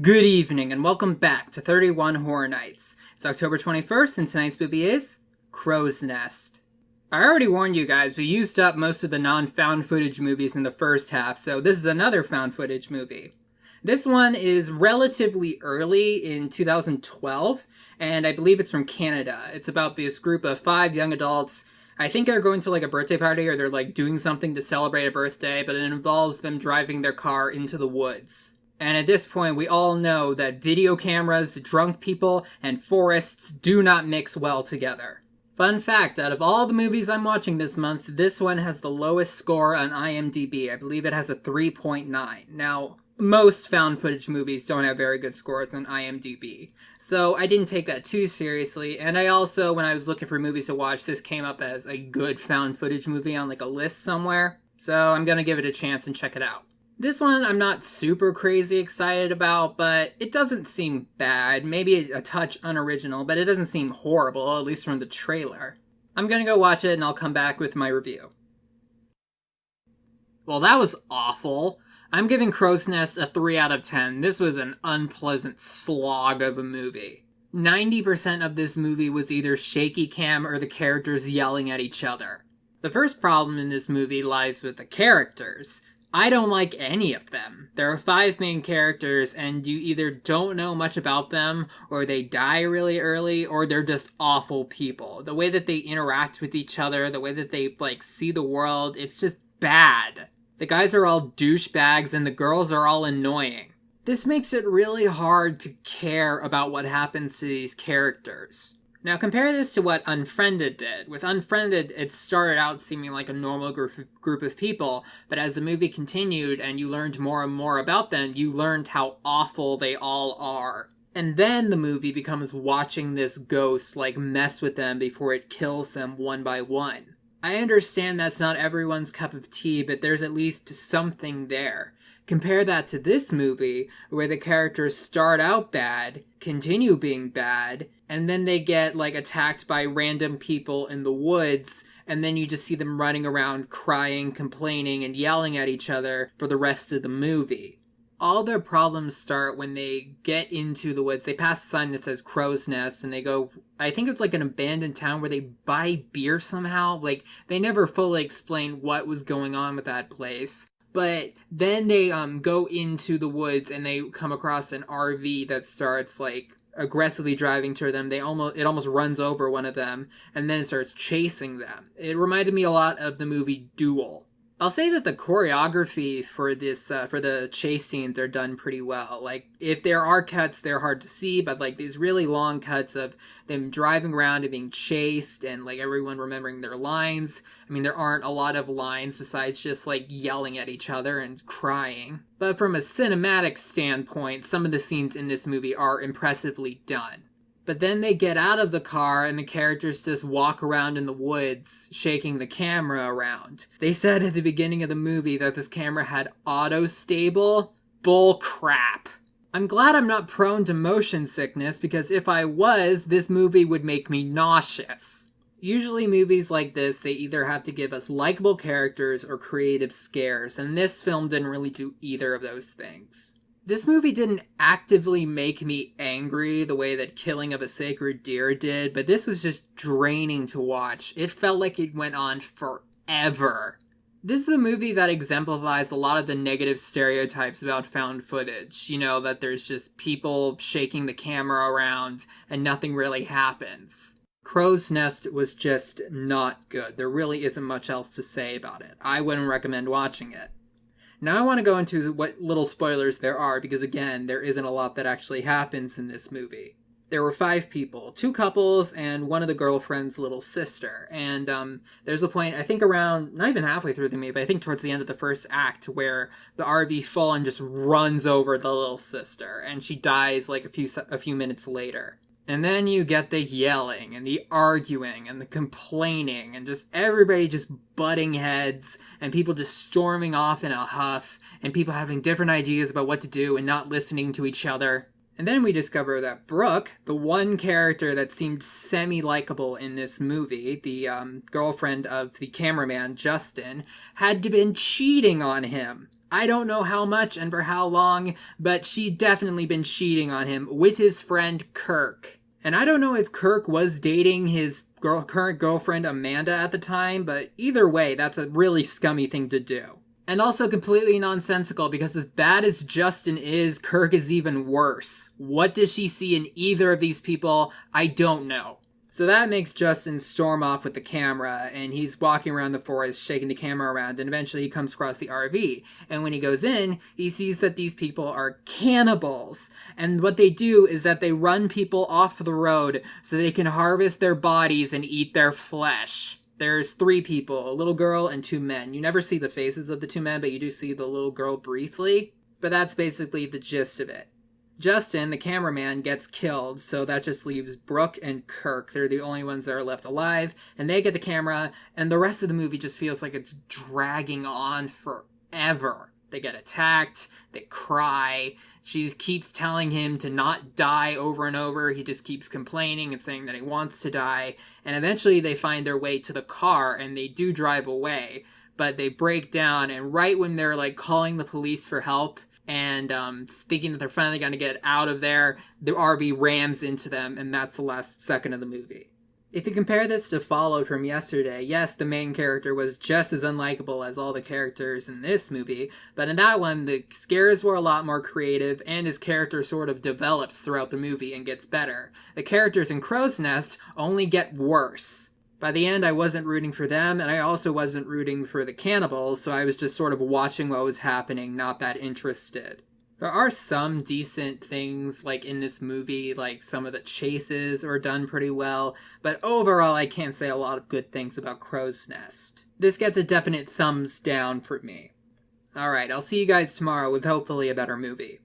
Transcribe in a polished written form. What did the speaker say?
Good evening and welcome back to 31 Horror Nights. It's October 21st and tonight's movie is Crowsnest. I already warned you guys, we used up most of the non-found footage movies in the first half, so this is another found footage movie. This one is relatively early in 2012, and I believe it's from Canada. It's about this group of 5 young adults. I think they're going to like a birthday party or they're like doing something to celebrate a birthday, but it involves them driving their car into the woods. And at this point, we all know that video cameras, drunk people, and forests do not mix well together. Fun fact, out of all the movies I'm watching this month, this one has the lowest score on IMDb. I believe it has a 3.9. Now, most found footage movies don't have very good scores on IMDb. So I didn't take that too seriously, and I also, when I was looking for movies to watch, this came up as a good found footage movie on like a list somewhere. So I'm gonna give it a chance and check it out. This one I'm not super crazy excited about, but it doesn't seem bad. Maybe a touch unoriginal, but it doesn't seem horrible, at least from the trailer. I'm gonna go watch it and I'll come back with my review. Well, that was awful. I'm giving Crowsnest a 3 out of 10. This was an unpleasant slog of a movie. 90% of this movie was either shaky cam or the characters yelling at each other. The first problem in this movie lies with the characters. I don't like any of them. There are 5 main characters, and you either don't know much about them, or they die really early, or they're just awful people. The way that they interact with each other, the way that they, see the world, it's just bad. The guys are all douchebags, and the girls are all annoying. This makes it really hard to care about what happens to these characters. Now compare this to what Unfriended did. With Unfriended, it started out seeming like a normal group of people, but as the movie continued and you learned more and more about them, you learned how awful they all are. And then the movie becomes watching this ghost mess with them before it kills them one by one. I understand that's not everyone's cup of tea, but there's at least something there. Compare that to this movie, where the characters start out bad, continue being bad, and then they get, attacked by random people in the woods, and then you just see them running around crying, complaining, and yelling at each other for the rest of the movie. All their problems start when they get into the woods. They pass a sign that says Crowsnest, and they go, I think it's an abandoned town where they buy beer somehow. They never fully explain what was going on with that place. But then they go into the woods and they come across an RV that starts aggressively driving toward them. It almost runs over one of them, and then it starts chasing them. It reminded me a lot of the movie Duel. I'll say that the choreography for this for the chase scenes are done pretty well. If there are cuts, they're hard to see, but these really long cuts of them driving around and being chased and everyone remembering their lines. I mean, there aren't a lot of lines besides just yelling at each other and crying. But from a cinematic standpoint, some of the scenes in this movie are impressively done. But then they get out of the car and the characters just walk around in the woods, shaking the camera around. They said at the beginning of the movie that this camera had auto-stable. Bull crap. I'm glad I'm not prone to motion sickness, because if I was, this movie would make me nauseous. Usually movies like this, they either have to give us likable characters or creative scares, and this film didn't really do either of those things. This movie didn't actively make me angry the way that Killing of a Sacred Deer did, but this was just draining to watch. It felt like it went on forever. This is a movie that exemplifies a lot of the negative stereotypes about found footage. You know, that there's just people shaking the camera around and nothing really happens. Crowsnest was just not good. There really isn't much else to say about it. I wouldn't recommend watching it. Now I want to go into what little spoilers there are, because again, there isn't a lot that actually happens in this movie. There were 5 people, 2 couples, and one of the girlfriend's little sister. And there's a point, I think around, not even halfway through the movie, but I think towards the end of the first act, where the RV full on just runs over the little sister, and she dies a few minutes later. And then you get the yelling, and the arguing, and the complaining, and just everybody just butting heads, and people just storming off in a huff, and people having different ideas about what to do and not listening to each other. And then we discover that Brooke, the one character that seemed semi-likable in this movie, the girlfriend of the cameraman, Justin, had been cheating on him. I don't know how much and for how long, but she'd definitely been cheating on him with his friend Kirk. And I don't know if Kirk was dating his current girlfriend Amanda at the time, but either way, that's a really scummy thing to do. And also completely nonsensical, because as bad as Justin is, Kirk is even worse. What does she see in either of these people? I don't know. So that makes Justin storm off with the camera, and he's walking around the forest, shaking the camera around, and eventually he comes across the RV. And when he goes in, he sees that these people are cannibals. And what they do is that they run people off the road so they can harvest their bodies and eat their flesh. There's 3 people, a little girl and 2 men. You never see the faces of the 2 men, but you do see the little girl briefly. But that's basically the gist of it. Justin, the cameraman, gets killed, so that just leaves Brooke and Kirk. They're the only ones that are left alive, and they get the camera, and the rest of the movie just feels like it's dragging on forever. They get attacked, they cry, she keeps telling him to not die over and over, he just keeps complaining and saying that he wants to die, and eventually they find their way to the car, and they do drive away, but they break down, and right when they're like calling the police for help, and thinking that they're finally going to get out of there, the RV rams into them, and that's the last second of the movie. If you compare this to Followed from yesterday, yes, the main character was just as unlikable as all the characters in this movie, but in that one, the scares were a lot more creative, and his character sort of develops throughout the movie and gets better. The characters in Crowsnest only get worse. By the end, I wasn't rooting for them, and I also wasn't rooting for the cannibals, so I was just sort of watching what was happening, not that interested. There are some decent things, like in this movie, like some of the chases are done pretty well, but overall I can't say a lot of good things about Crowsnest. This gets a definite thumbs down for me. Alright, I'll see you guys tomorrow with hopefully a better movie.